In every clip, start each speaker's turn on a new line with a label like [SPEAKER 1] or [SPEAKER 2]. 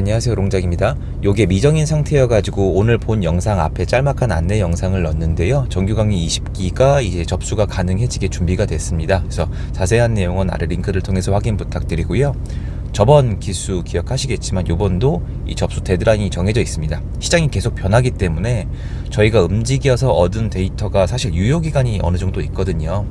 [SPEAKER 1] 안녕하세요, 롱작입니다. 요게 미정인 상태여가지고 오늘 본 영상 앞에 짤막한 안내 영상을 넣었는데요. 정규 강의 20기가 이제 접수가 가능해지게 준비가 됐습니다. 그래서 자세한 내용은 아래 링크를 통해서 확인 부탁드리고요. 저번 기수 기억하시겠지만 요번도 이 접수 데드라인이 정해져 있습니다. 시장이 계속 변하기 때문에 저희가 움직여서 얻은 데이터가 사실 유효기간이 어느 정도 있거든요.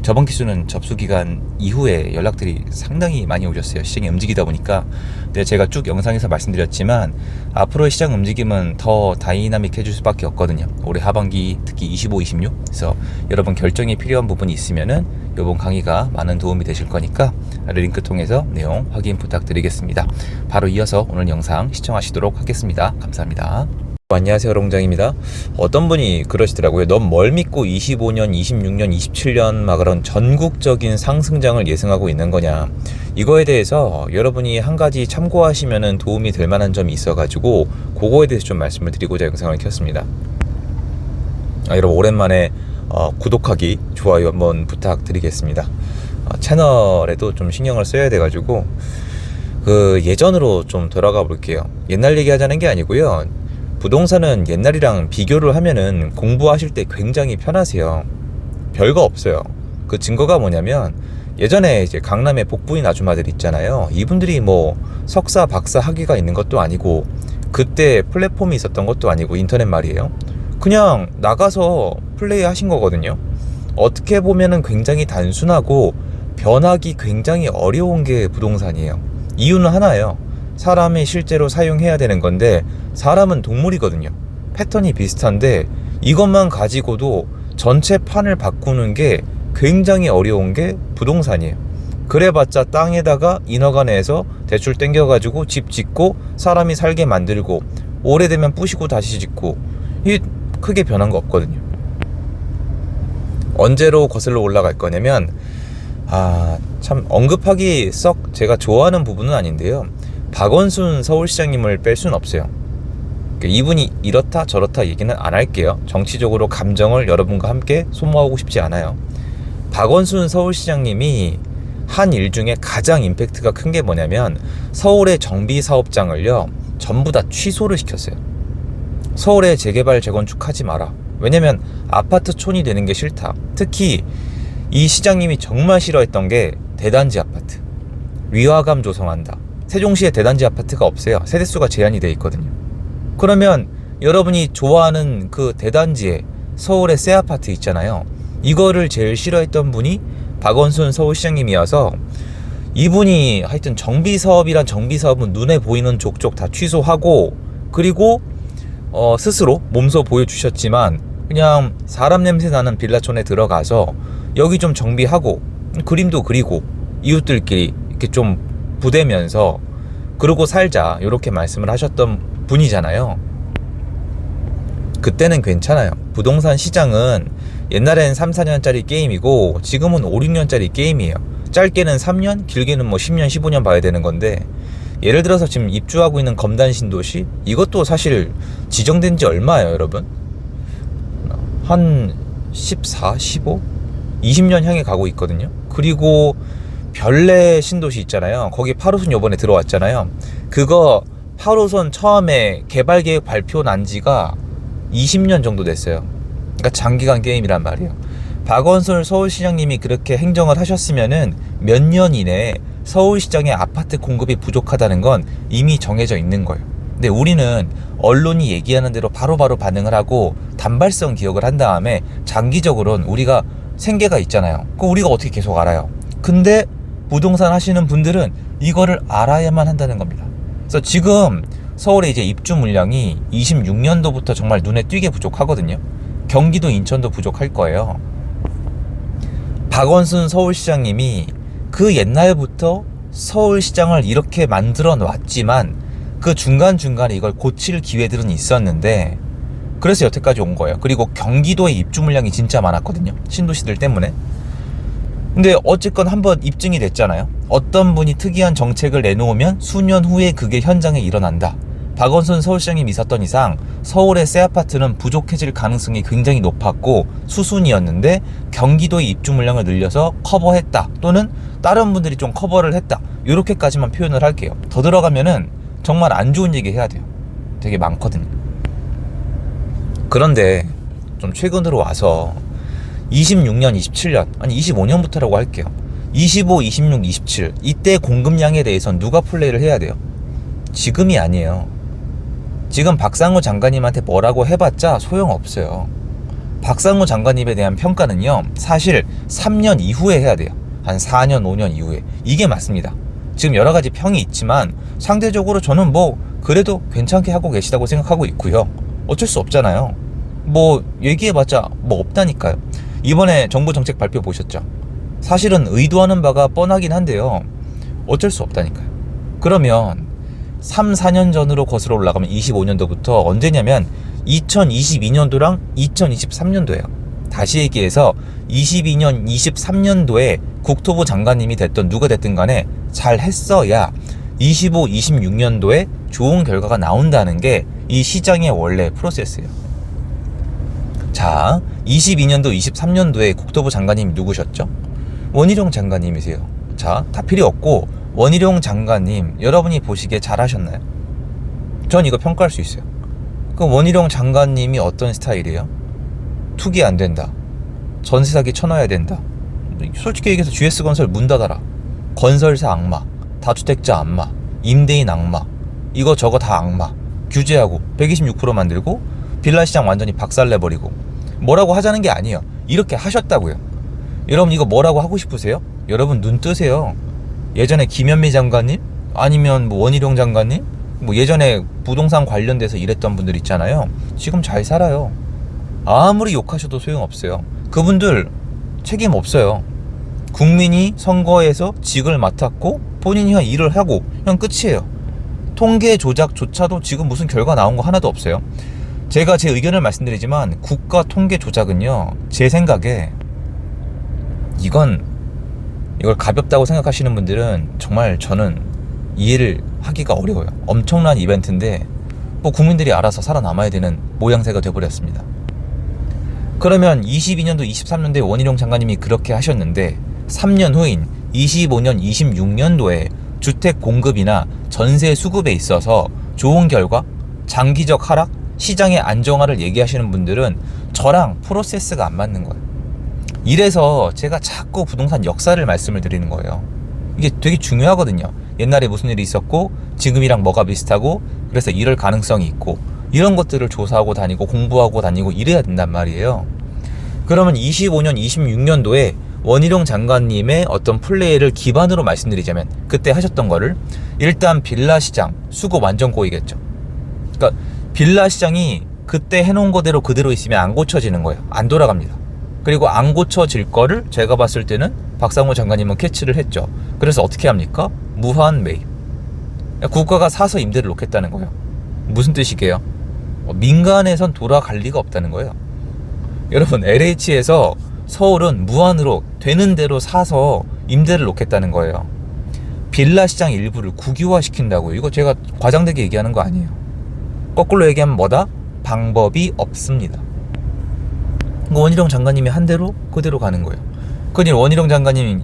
[SPEAKER 1] 저번 기수는 접수기간 이후에 연락들이 상당히 많이 오셨어요. 시장이 움직이다 보니까. 근데 제가 쭉 영상에서 말씀드렸지만 앞으로의 시장 움직임은 더 다이나믹해질 수밖에 없거든요. 올해 하반기 특히 25, 26. 그래서 여러분 결정이 필요한 부분이 있으면은 이번 강의가 많은 도움이 되실 거니까 아래 링크 통해서 내용 확인 부탁드리겠습니다. 바로 이어서 오늘 영상 시청하시도록 하겠습니다. 감사합니다. 안녕하세요, 롱장입니다. 어떤 분이 그러시더라고요. 넌 뭘 믿고 25년, 26년, 27년 막 그런 전국적인 상승장을 예상하고 있는 거냐. 이거에 대해서 여러분이 한 가지 참고하시면 도움이 될 만한 점이 있어가지고 그거에 대해서 좀 말씀을 드리고자 영상을 켰습니다. 여러분 오랜만에 구독하기, 좋아요 한번 부탁드리겠습니다. 채널에도 좀 신경을 써야 돼가지고 예전으로 좀 돌아가 볼게요. 옛날 얘기하자는 게 아니고요. 부동산은 옛날이랑 비교를 하면은 공부하실 때 굉장히 편하세요. 별거 없어요. 그 증거가 뭐냐면 예전에 이제 강남에 복부인 아줌마들 있잖아요. 이분들이 뭐 석사, 박사 학위가 있는 것도 아니고 그때 플랫폼이 있었던 것도 아니고 인터넷 말이에요. 그냥 나가서 플레이 하신 거거든요. 어떻게 보면은 굉장히 단순하고 변하기 굉장히 어려운 게 부동산이에요. 이유는 하나예요. 사람이 실제로 사용해야 되는 건데 사람은 동물이거든요. 패턴이 비슷한데 이것만 가지고도 전체 판을 바꾸는 게 굉장히 어려운 게 부동산이에요. 그래봤자 땅에다가 인허가 내서 대출 땡겨가지고 집 짓고 사람이 살게 만들고 오래되면 부시고 다시 짓고 이게 크게 변한 거 없거든요. 언제로 거슬러 올라갈 거냐면 참 언급하기 썩 제가 좋아하는 부분은 아닌데요. 박원순 서울시장님을 뺄 수는 없어요. 이분이 이렇다 저렇다 얘기는 안 할게요. 정치적으로 감정을 여러분과 함께 소모하고 싶지 않아요. 박원순 서울시장님이 한 일 중에 가장 임팩트가 큰 게 뭐냐면 서울의 정비사업장을요 전부 다 취소를 시켰어요. 서울에 재개발 재건축 하지 마라. 왜냐면 아파트촌이 되는 게 싫다. 특히 이 시장님이 정말 싫어했던 게 대단지 아파트. 위화감 조성한다. 세종시에 대단지 아파트가 없어요. 세대수가 제한이 돼 있거든요. 그러면 여러분이 좋아하는 그 대단지에 서울의 새 아파트 있잖아요. 이거를 제일 싫어했던 분이 박원순 서울시장님이어서 이분이 하여튼 정비사업이란 정비사업은 눈에 보이는 족족 다 취소하고 그리고 스스로 몸소 보여주셨지만 그냥 사람 냄새 나는 빌라촌에 들어가서 여기 좀 정비하고 그림도 그리고 이웃들끼리 이렇게 좀 부대면서 그러고 살자 이렇게 말씀을 하셨던 분이잖아요. 그때는 괜찮아요. 부동산 시장은 옛날엔 3, 4년짜리 게임이고 지금은 5, 6년짜리 게임이에요. 짧게는 3년, 길게는 뭐 10년, 15년 봐야 되는 건데 예를 들어서 지금 입주하고 있는 검단 신도시 이것도 사실 지정된 지 얼마예요, 여러분? 한 14, 15? 20년 향해 가고 있거든요. 그리고 별내 신도시 있잖아요. 거기 8호선 요번에 들어왔잖아요. 그거 8호선 처음에 개발계획 발표 난 지가 20년 정도 됐어요. 그러니까 장기간 게임이란 말이에요. 박원순 서울시장님이 그렇게 행정을 하셨으면은 몇 년 이내에 서울시장의 아파트 공급이 부족하다는 건 이미 정해져 있는 거예요. 근데 우리는 언론이 얘기하는 대로 바로바로 반응을 하고 단발성 기억을 한 다음에 장기적으로는 우리가 생계가 있잖아요. 그거 우리가 어떻게 계속 알아요? 근데 부동산 하시는 분들은 이거를 알아야만 한다는 겁니다. 그래서 지금 서울의 이제 입주 물량이 26년도부터 정말 눈에 띄게 부족하거든요. 경기도 인천도 부족할 거예요. 박원순 서울시장님이 그 옛날부터 서울시장을 이렇게 만들어 놨지만 그 중간중간에 이걸 고칠 기회들은 있었는데 그래서 여태까지 온 거예요. 그리고 경기도의 입주 물량이 진짜 많았거든요. 신도시들 때문에. 근데 어쨌건 한번 입증이 됐잖아요. 어떤 분이 특이한 정책을 내놓으면 수년 후에 그게 현장에 일어난다. 박원순 서울시장님이 있었던 이상 서울의 새 아파트는 부족해질 가능성이 굉장히 높았고 수순이었는데 경기도의 입주 물량을 늘려서 커버했다. 또는 다른 분들이 좀 커버를 했다. 이렇게까지만 표현을 할게요. 더 들어가면은 정말 안 좋은 얘기 해야 돼요. 되게 많거든요. 그런데 좀 최근으로 와서 26년, 27년, 아니 25년부터라고 할게요. 25, 26, 27 이때 공급량에 대해서는 누가 플레이를 해야 돼요? 지금이 아니에요. 지금 박상우 장관님한테 뭐라고 해봤자 소용없어요. 박상우 장관님에 대한 평가는요, 사실 3년 이후에 해야 돼요. 한 4년, 5년 이후에. 이게 맞습니다. 지금 여러 가지 평이 있지만 상대적으로 저는 뭐 그래도 괜찮게 하고 계시다고 생각하고 있고요. 어쩔 수 없잖아요. 뭐 얘기해봤자 뭐 없다니까요. 이번에 정부 정책 발표 보셨죠? 사실은 의도하는 바가 뻔하긴 한데요. 어쩔 수 없다니까요. 그러면 3, 4년 전으로 거슬러 올라가면 25년도부터 언제냐면 2022년도랑 2023년도예요. 다시 얘기해서 22년, 23년도에 국토부 장관님이 됐던 누가 됐든 간에 잘 했어야 25, 26년도에 좋은 결과가 나온다는 게 이 시장의 원래 프로세스예요. 자, 22년도, 23년도에 국토부 장관님이 누구셨죠? 원희룡 장관님이세요. 자, 다 필요 없고 원희룡 장관님 여러분이 보시기에 잘하셨나요? 전 이거 평가할 수 있어요. 그럼 원희룡 장관님이 어떤 스타일이에요? 투기 안 된다, 전세 사기 쳐놔야 된다, 솔직히 얘기해서 GS건설 문 닫아라, 건설사 악마, 다주택자 악마, 임대인 악마, 이거 저거 다 악마, 규제하고 126% 만들고 빌라시장 완전히 박살내버리고 뭐라고 하자는 게 아니에요. 이렇게 하셨다고요. 여러분 이거 뭐라고 하고 싶으세요? 여러분 눈 뜨세요. 예전에 김현미 장관님, 아니면 뭐 원희룡 장관님, 뭐 예전에 부동산 관련돼서 일했던 분들 있잖아요. 지금 잘 살아요. 아무리 욕하셔도 소용없어요. 그분들 책임 없어요. 국민이 선거에서 직을 맡았고 본인이 그냥 일을 하고 그냥 끝이에요. 통계 조작조차도 지금 무슨 결과 나온 거 하나도 없어요. 제가 제 의견을 말씀드리지만 국가 통계 조작은요, 제 생각에 이걸 가볍다고 생각하시는 분들은 정말 저는 이해를 하기가 어려워요. 엄청난 이벤트인데 뭐 국민들이 알아서 살아남아야 되는 모양새가 돼버렸습니다. 그러면 22년도, 23년도에 원희룡 장관님이 그렇게 하셨는데 3년 후인 25년, 26년도에 주택 공급이나 전세 수급에 있어서 좋은 결과, 장기적 하락, 시장의 안정화를 얘기하시는 분들은 저랑 프로세스가 안 맞는 거예요. 이래서 제가 자꾸 부동산 역사를 말씀을 드리는 거예요. 이게 되게 중요하거든요. 옛날에 무슨 일이 있었고 지금이랑 뭐가 비슷하고 그래서 이럴 가능성이 있고 이런 것들을 조사하고 다니고 공부하고 다니고 이래야 된단 말이에요. 그러면 25년, 26년도에 원희룡 장관님의 어떤 플레이를 기반으로 말씀드리자면 그때 하셨던 거를, 일단 빌라 시장 수급 완전 꼬이겠죠. 그러니까 빌라 시장이 그때 해놓은 거대로 그대로 있으면 안 고쳐지는 거예요. 안 돌아갑니다. 그리고 안 고쳐질 거를 제가 봤을 때는 박상우 장관님은 캐치를 했죠. 그래서 어떻게 합니까? 무한 매입. 국가가 사서 임대를 놓겠다는 거예요. 무슨 뜻이게요? 민간에선 돌아갈 리가 없다는 거예요. 여러분, LH에서 서울은 무한으로 되는 대로 사서 임대를 놓겠다는 거예요. 빌라 시장 일부를 국유화 시킨다고요. 이거 제가 과장되게 얘기하는 거 아니에요. 거꾸로 얘기하면 뭐다? 방법이 없습니다. 원희룡 장관님이 한 대로 그대로 가는 거예요. 그니 원희룡 장관님이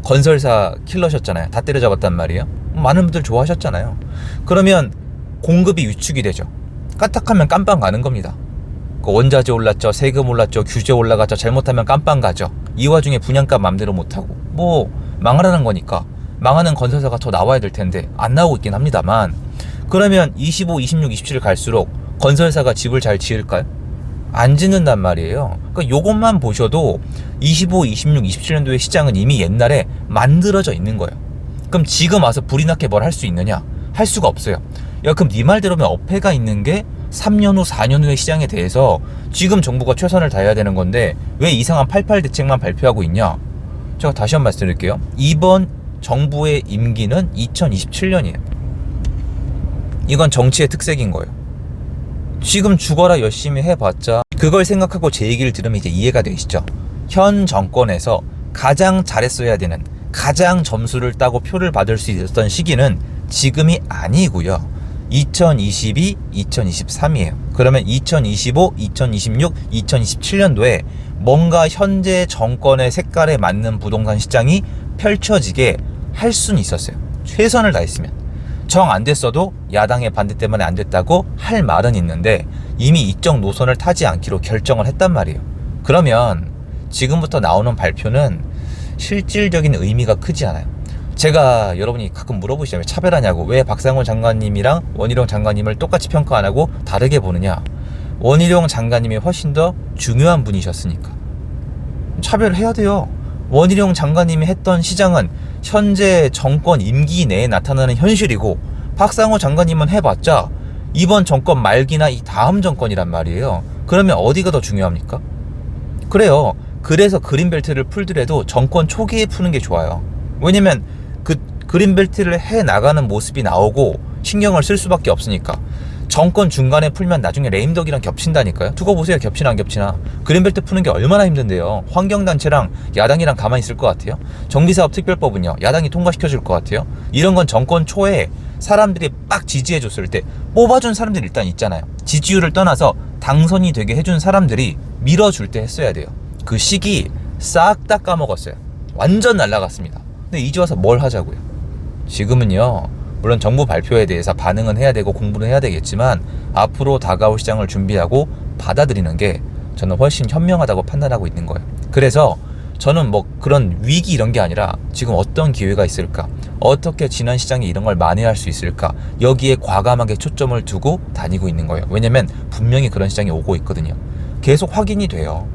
[SPEAKER 1] 건설사 킬러셨잖아요. 다 때려잡았단 말이에요. 많은 분들 좋아하셨잖아요. 그러면 공급이 위축이 되죠. 까딱하면 깜빵 가는 겁니다. 원자재 올랐죠, 세금 올랐죠, 규제 올라갔죠, 잘못하면 깜빵 가죠. 이 와중에 분양가 맘대로 못하고 뭐 망하라는 거니까 망하는 건설사가 더 나와야 될 텐데 안 나오고 있긴 합니다만, 그러면 25, 26, 27을 갈수록 건설사가 집을 잘 지을까요? 안 짓는단 말이에요. 그러니까 요것만 보셔도 25, 26, 27년도의 시장은 이미 옛날에 만들어져 있는 거예요. 그럼 지금 와서 불이 나게 뭘 할 수 있느냐? 할 수가 없어요. 야, 그럼 네 말대로면 어폐가 있는 게 3년 후, 4년 후의 시장에 대해서 지금 정부가 최선을 다해야 되는 건데 왜 이상한 88 대책만 발표하고 있냐? 제가 다시 한번 말씀드릴게요. 이번 정부의 임기는 2027년이에요. 이건 정치의 특색인 거예요. 지금 죽어라 열심히 해봤자, 그걸 생각하고 제 얘기를 들으면 이제 이해가 되시죠? 현 정권에서 가장 잘했어야 되는, 가장 점수를 따고 표를 받을 수 있었던 시기는 지금이 아니고요. 2022, 2023이에요. 그러면 2025, 2026, 2027년도에 뭔가 현재 정권의 색깔에 맞는 부동산 시장이 펼쳐지게 할 수는 있었어요. 최선을 다했으면. 정 안 됐어도 야당의 반대 때문에 안 됐다고 할 말은 있는데 이미 이쪽 노선을 타지 않기로 결정을 했단 말이에요. 그러면 지금부터 나오는 발표는 실질적인 의미가 크지 않아요. 제가 여러분이 가끔 물어보시잖아요. 차별하냐고. 왜 박상원 장관님이랑 원희룡 장관님을 똑같이 평가 안 하고 다르게 보느냐. 원희룡 장관님이 훨씬 더 중요한 분이셨으니까 차별해야 돼요. 원희룡 장관님이 했던 시장은 현재 정권 임기 내에 나타나는 현실이고, 박상호 장관님은 해봤자 이번 정권 말기나 이 다음 정권이란 말이에요. 그러면 어디가 더 중요합니까? 그래요. 그래서 그린벨트를 풀더라도 정권 초기에 푸는 게 좋아요. 왜냐면 그 그린벨트를 해 나가는 모습이 나오고 신경을 쓸 수밖에 없으니까. 정권 중간에 풀면 나중에 레임덕이랑 겹친다니까요. 두고 보세요. 겹치나 안 겹치나. 그린벨트 푸는 게 얼마나 힘든데요. 환경단체랑 야당이랑 가만히 있을 것 같아요? 정비사업 특별법은요, 야당이 통과시켜줄 것 같아요? 이런 건 정권 초에 사람들이 빡 지지해줬을 때 뽑아준 사람들이 일단 있잖아요. 지지율을 떠나서 당선이 되게 해준 사람들이 밀어줄 때 했어야 돼요. 그 시기 싹 다 까먹었어요. 완전 날라갔습니다. 근데 이제 와서 뭘 하자고요? 지금은요, 물론 정부 발표에 대해서 반응은 해야 되고 공부는 해야 되겠지만 앞으로 다가올 시장을 준비하고 받아들이는 게 저는 훨씬 현명하다고 판단하고 있는 거예요. 그래서 저는 뭐 그런 위기 이런 게 아니라 지금 어떤 기회가 있을까, 어떻게 지난 시장에 이런 걸 만회할 수 있을까, 여기에 과감하게 초점을 두고 다니고 있는 거예요. 왜냐면 분명히 그런 시장이 오고 있거든요. 계속 확인이 돼요.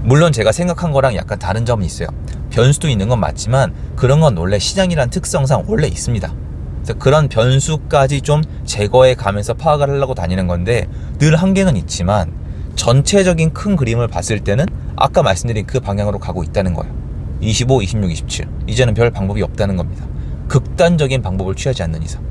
[SPEAKER 1] 물론 제가 생각한 거랑 약간 다른 점은 있어요. 변수도 있는 건 맞지만 그런 건 원래 시장이란 특성상 원래 있습니다. 그래서 그런 변수까지 좀 제거해 가면서 파악을 하려고 다니는 건데, 늘 한계는 있지만 전체적인 큰 그림을 봤을 때는 아까 말씀드린 그 방향으로 가고 있다는 거예요. 25, 26, 27 이제는 별 방법이 없다는 겁니다. 극단적인 방법을 취하지 않는 이상.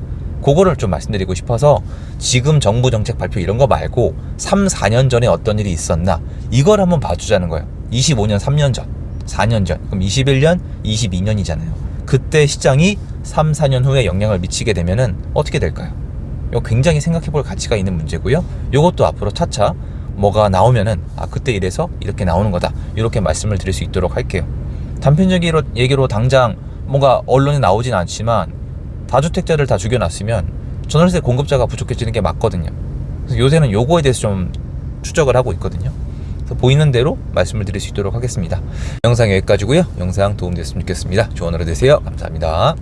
[SPEAKER 1] 그거를 좀 말씀드리고 싶어서 지금 정부 정책 발표 이런 거 말고 3, 4년 전에 어떤 일이 있었나 이걸 한번 봐주자는 거예요. 25년 3년 전, 4년 전, 그럼 21년, 22년이잖아요. 그때 시장이 3, 4년 후에 영향을 미치게 되면은 어떻게 될까요? 이거 굉장히 생각해볼 가치가 있는 문제고요. 이것도 앞으로 차차 뭐가 나오면은 그때 이래서 이렇게 나오는 거다, 이렇게 말씀을 드릴 수 있도록 할게요. 단편적인 얘기로 당장 뭔가 언론에 나오진 않지만 다주택자를 다 죽여놨으면 전월세 공급자가 부족해지는 게 맞거든요. 그래서 요새는 요거에 대해서 좀 추적을 하고 있거든요. 그래서 보이는 대로 말씀을 드릴 수 있도록 하겠습니다. 영상 여기까지고요. 영상 도움됐으면 좋겠습니다. 좋은 하루 되세요. 감사합니다.